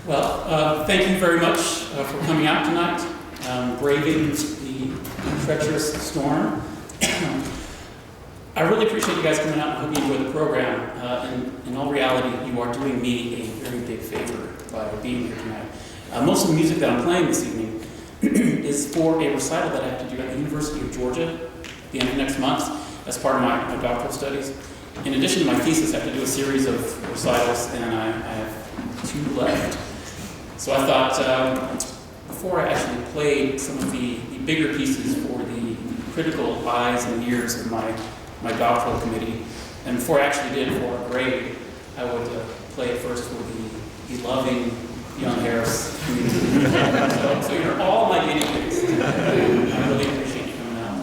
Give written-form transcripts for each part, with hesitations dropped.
Well, thank you very much for coming out tonight, braving the treacherous storm. I really appreciate you guys coming out and hope you enjoy the program. In all reality, you are doing me a very big favor by being here tonight. Most of the music that I'm playing this evening is for a recital that I have to do at the University of Georgia at the end of next month as part of my doctoral studies. In addition to my thesis, I have to do a series of recitals, and I have 2 left. So I thought, before I actually played some of the bigger pieces for the critical eyes and ears of my doctoral committee, and before I actually did it for a grade, I would play it first for the loving young Harris community. So you're all my guinea pigs. I really appreciate you coming out.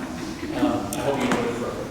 I hope you enjoy the program.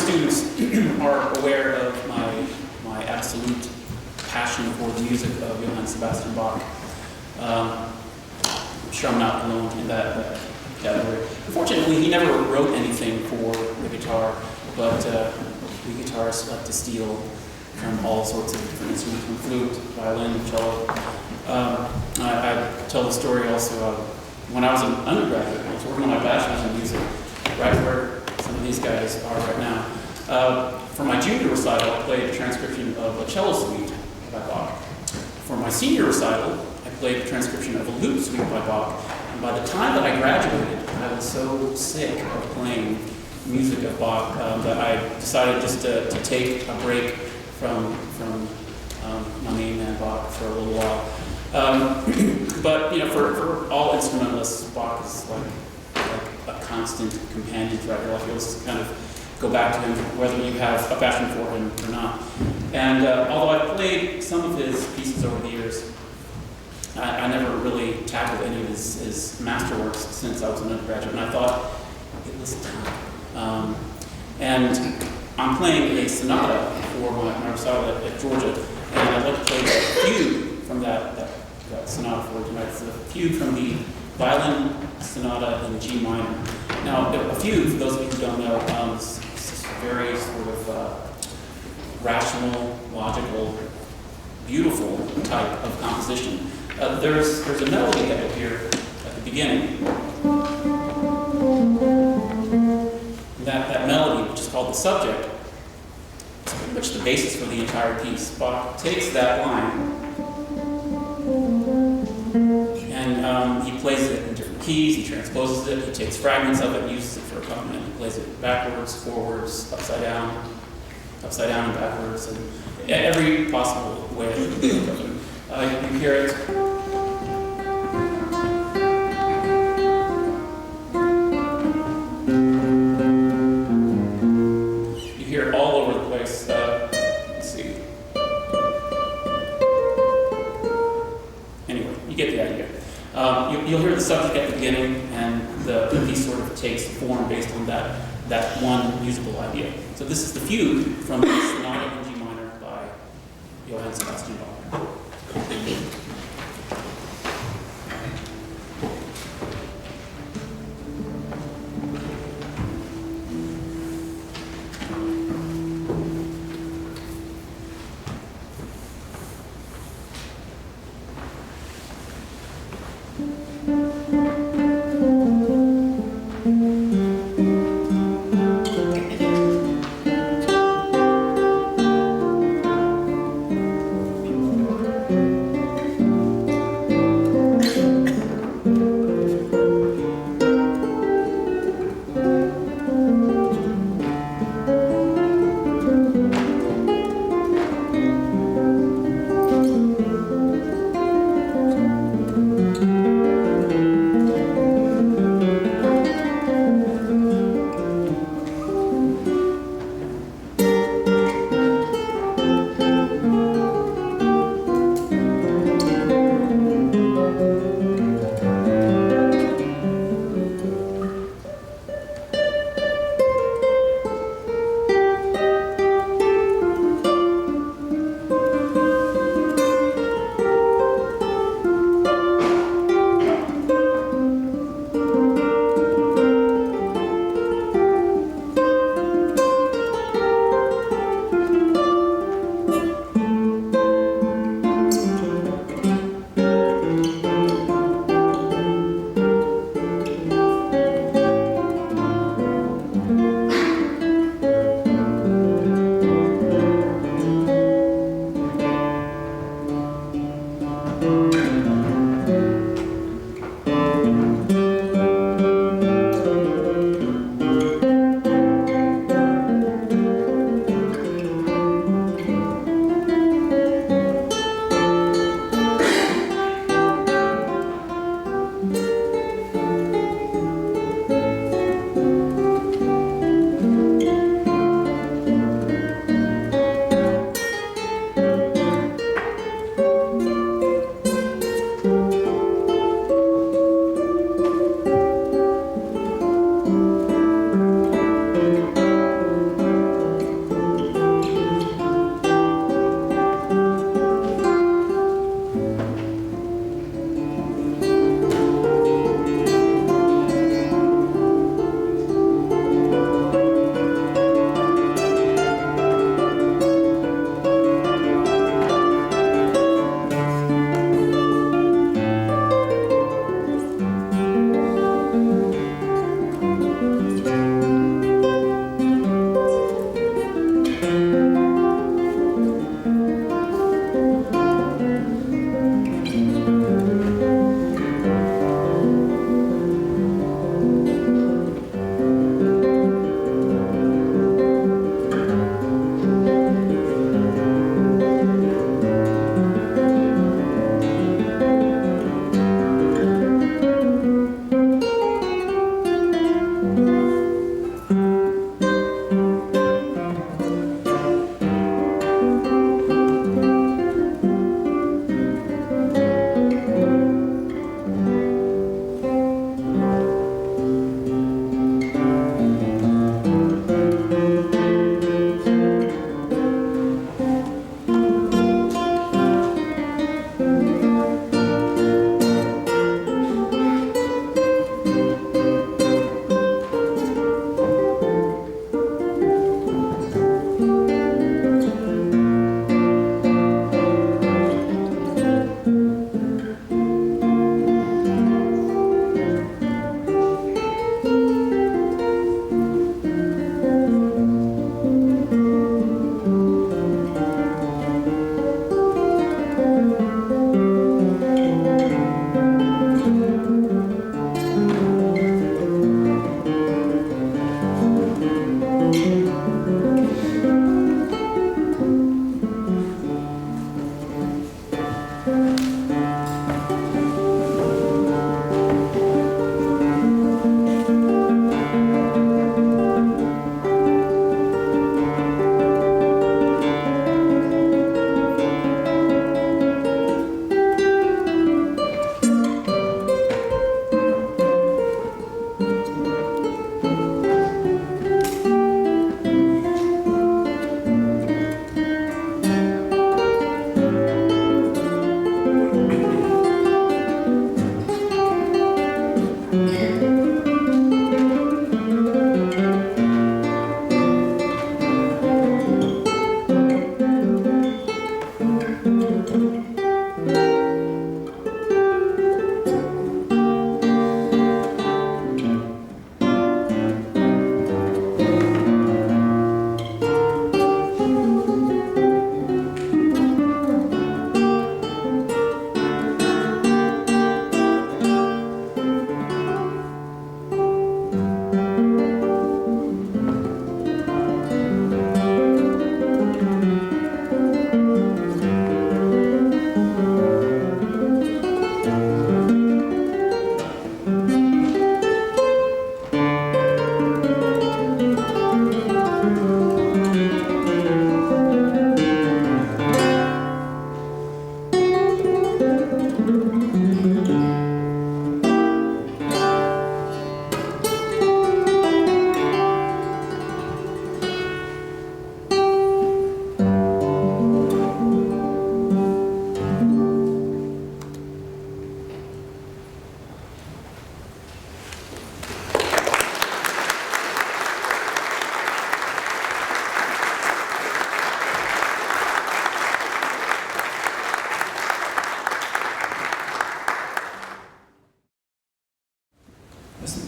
students are aware of my absolute passion for the music of Johann Sebastian Bach. I'm sure I'm not alone in that category. Unfortunately, he never wrote anything for the guitar, but we guitarists like to steal from all sorts of different instruments, from flute, violin, cello. I tell the story also when I was an undergraduate, I was working on my bachelor's in music, right where some of these guys are right now. For my junior recital, I played a transcription of a cello suite by Bach. For my senior recital, I played a transcription of a lute suite by Bach. And by the time that I graduated, I was so sick of playing music of Bach that I decided just to take a break from my main man Bach for a little while. But for all instrumentalists, Bach is like a constant companion throughout your life. You'll just kind of go back to him, whether you have a passion for him or not. And although I've played some of his pieces over the years, I never really tackled any of his masterworks since I was an undergraduate, and I thought it was time. And I'm playing a sonata for my recital at Georgia, and I'd like to play a fugue from that sonata for tonight. It's a fugue from the violin sonata in G minor. Now, a fugue, for those of you who don't know, is this very sort of rational, logical, beautiful type of composition. There's a melody that you'll hear at the beginning. That melody, which is called the subject, is pretty much the basis for the entire piece. Bach takes that line and he plays it in different keys, he transposes it, he takes fragments of it and uses it for accompaniment. He plays it backwards, forwards, upside down and backwards, and every possible way. You hear it. You hear it all over the place. Let's see. Anyway, you get the idea. You'll hear the subject at the beginning, and the piece sort of takes form based on that one musical idea. So this is the fugue from the Sonata in G minor by Johann Sebastian Bach.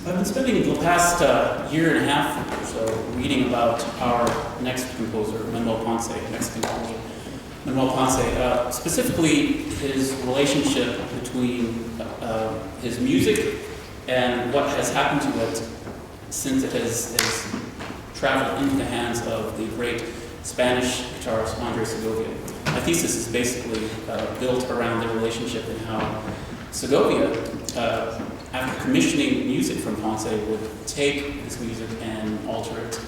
I've been spending the past year and a half or so reading about our next composer, Manuel Ponce, Mexican composer, Manuel Ponce, specifically his relationship between his music and what has happened to it since it has traveled into the hands of the great Spanish guitarist Andres Segovia. My thesis is basically built around the relationship and how Segovia, after commissioning music from Ponce, would take this music and alter it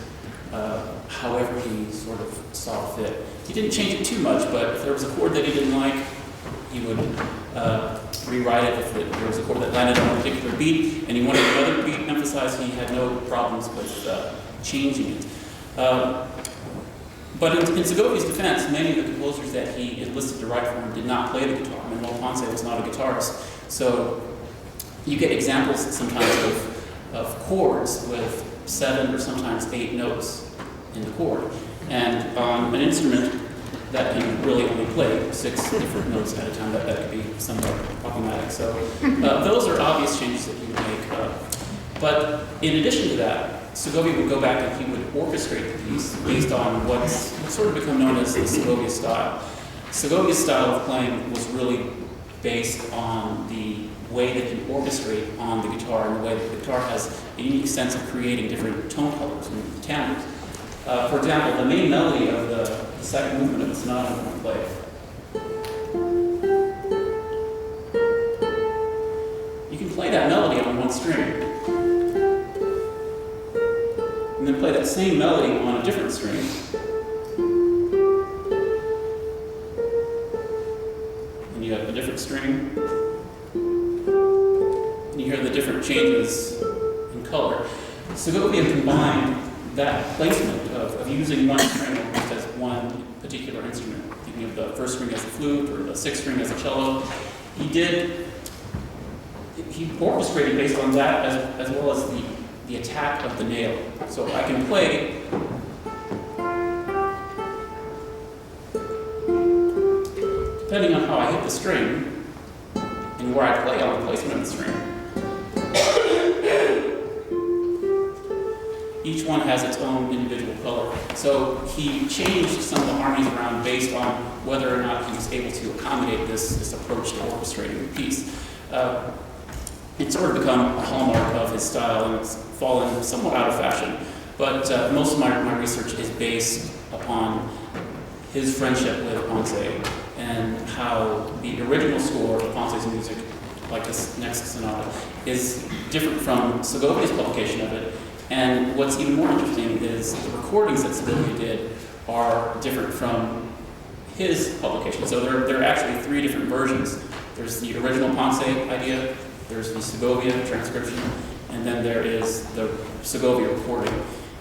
however he sort of saw fit. He didn't change it too much, but if there was a chord that he didn't like, he would rewrite it. If there was a chord that landed on a particular beat and he wanted another beat emphasized, he had no problems with changing it. But in Segovia's defense, many of the composers that he enlisted to write for him did not play the guitar. Manuel Ponce was not a guitarist. So you get examples sometimes of chords with 7 or sometimes 8 notes in the chord. And on an instrument that can really only play 6 different notes at a time, that could be somewhat problematic. So those are obvious changes that he would make. But in addition to that, Segovia would go back and he would orchestrate the piece based on what's sort of become known as the Segovia style. Segovia's style of playing was really based on the way that you orchestrate on the guitar and the way that the guitar has a unique sense of creating different tone colors and timbres. For example, the main melody of the second movement of the sonata I'm going to play. You can play that melody on one string, and then play that same melody on a different string. And you have a different string. And you hear the different changes in color. Segovia combined that placement of using one string almost as one particular instrument. Thinking of the first string as the flute or the sixth string as a cello. He orchestrated based on that as well as the attack of the nail. So I can play depending on how I hit the string and where I play on the placement of the string, each one has its own individual color. So he changed some of the harmonies around based on whether or not he was able to accommodate this approach to orchestrating the piece. It's sort of become a hallmark of his style, and it's fallen somewhat out of fashion. But most of my research is based upon his friendship with Ponce and how the original score of Ponce's music, like this next sonata, is different from Segovia's publication of it. And what's even more interesting is the recordings that Segovia did are different from his publication. So there are actually 3 different versions. There's the original Ponce idea, there's the Segovia transcription, and then there is the Segovia recording.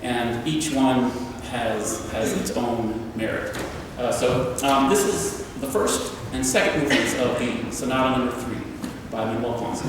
And each one has its own merit. So this is the first and second movements of the Sonata Number 3 by Manuel Ponce.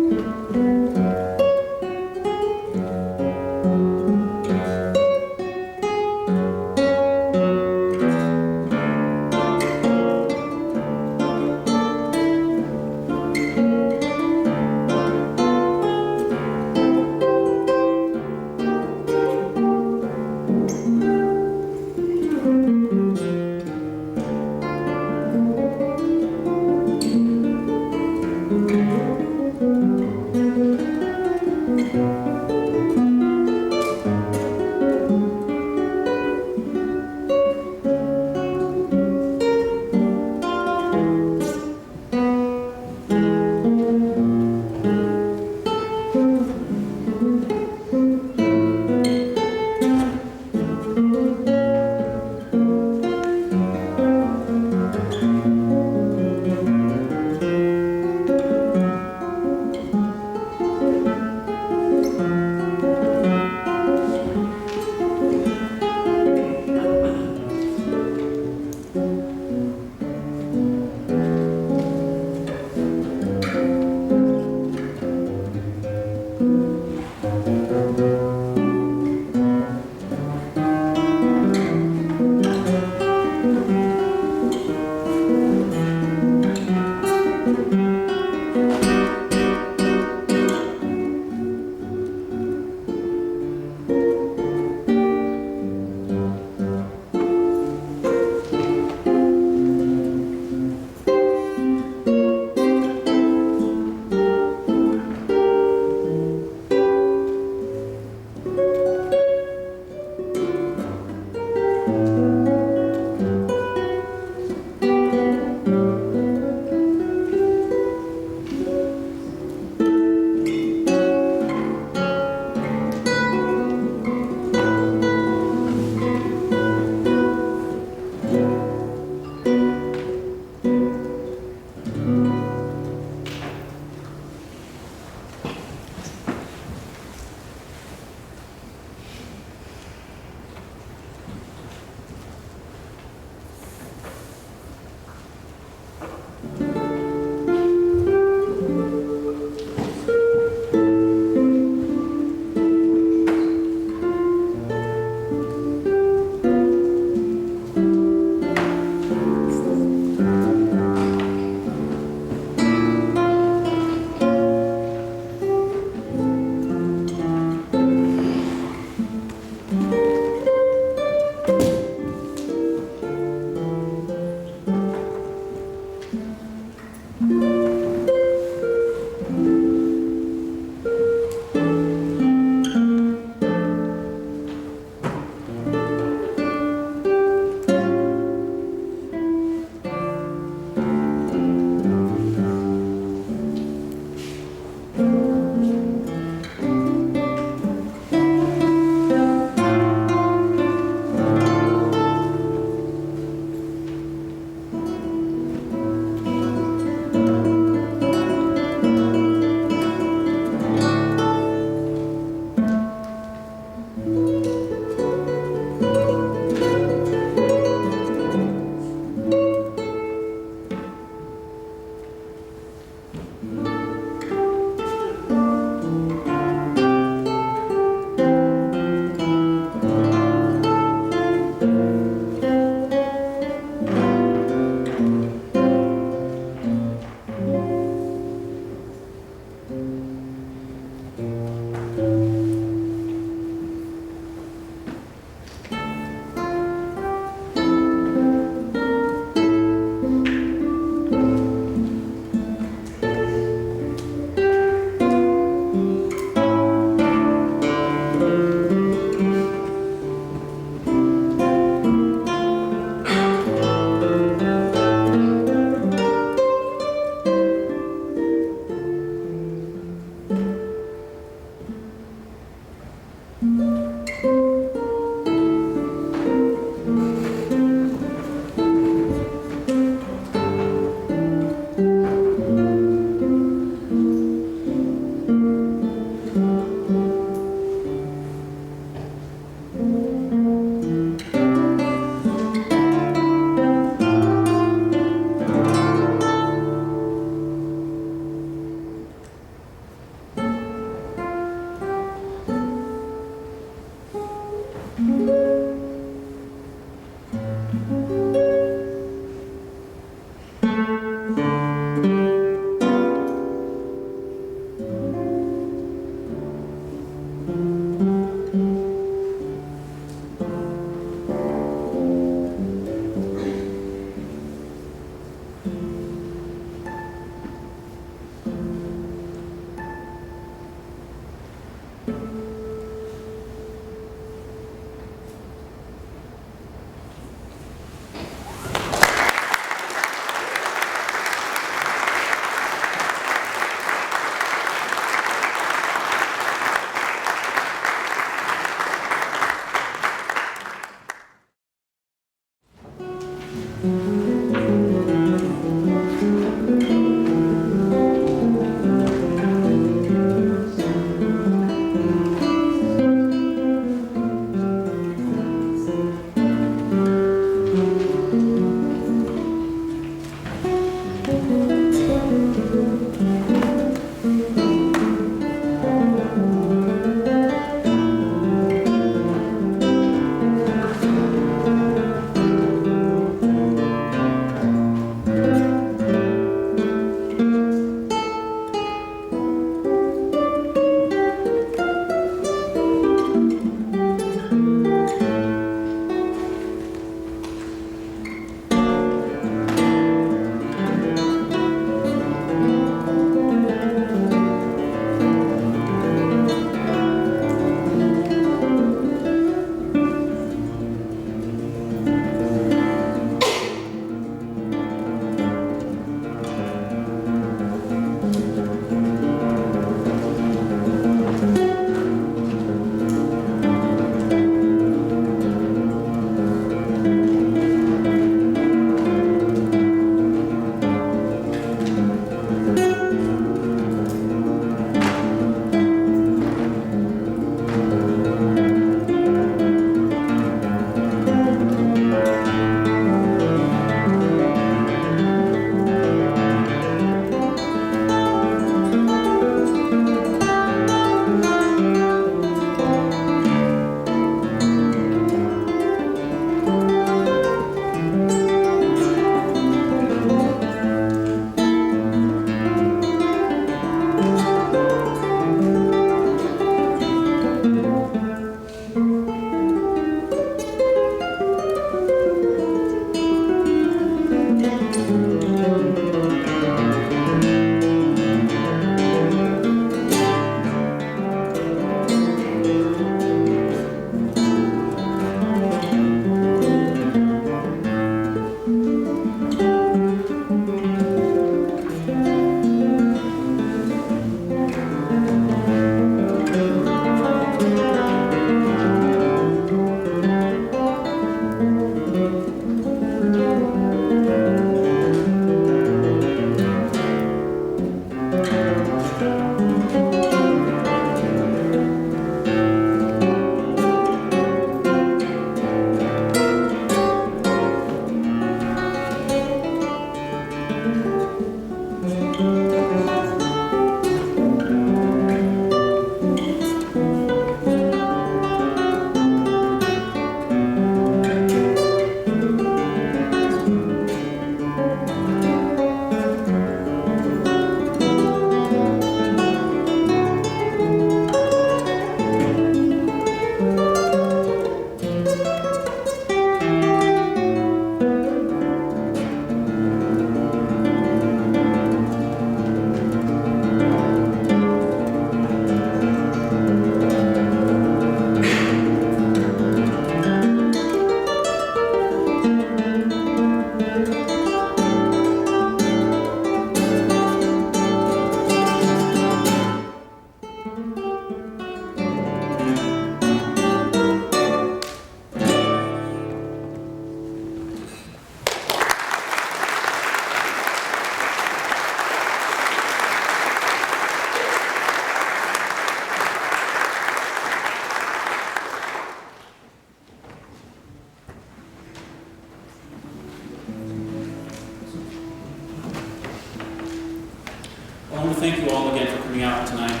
thank you all again for coming out tonight.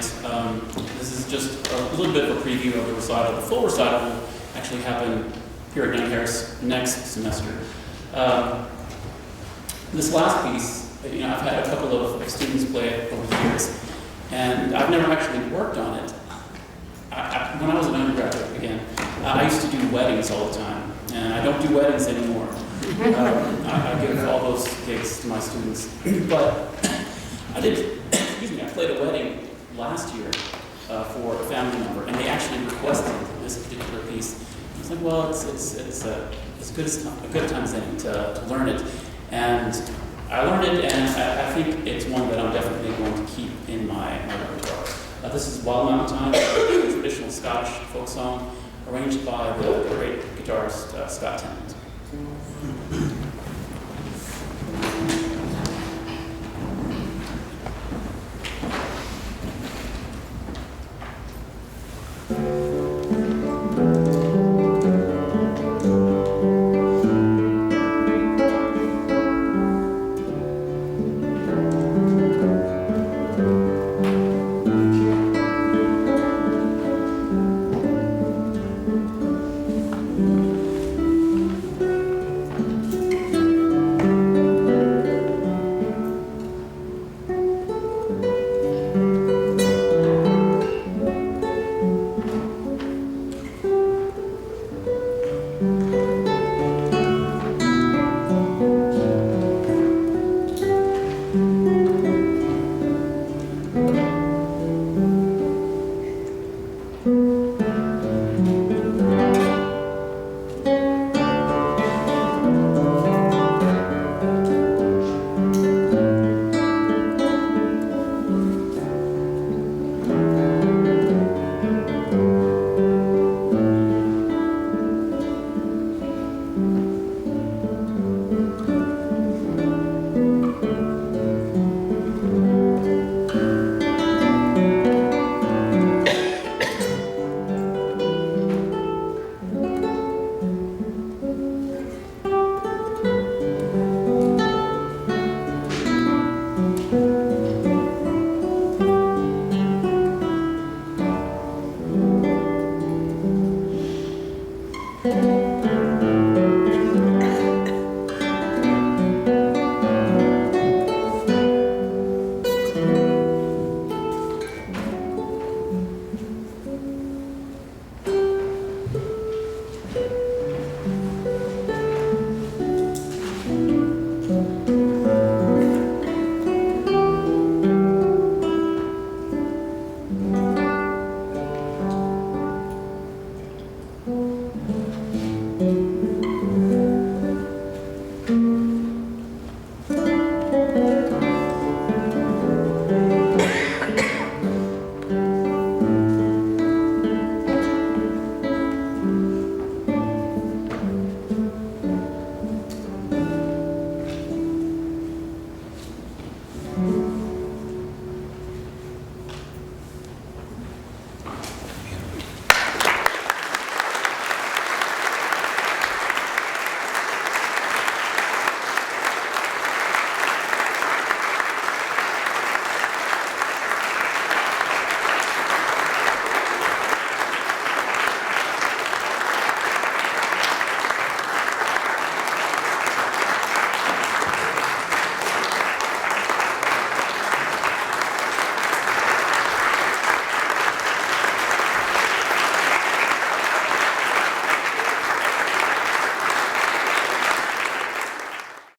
This is just a little bit of a preview of the recital. The full recital will actually happen here at Young Harris next semester. This last piece, I've had a couple of students play it over the years, and I've never actually worked on it. When I was an undergraduate, again, I used to do weddings all the time, and I don't do weddings anymore. I give all those gigs to my students. But I played a wedding last year for a family member, and they actually requested this particular piece. I was like, well, it's as good a time as any to learn it. And I learned it, and I think it's one that I'm definitely going to keep in my repertoire. This is Wild Mountain Time, a traditional Scottish folk song arranged by the great guitarist Scott Tennant.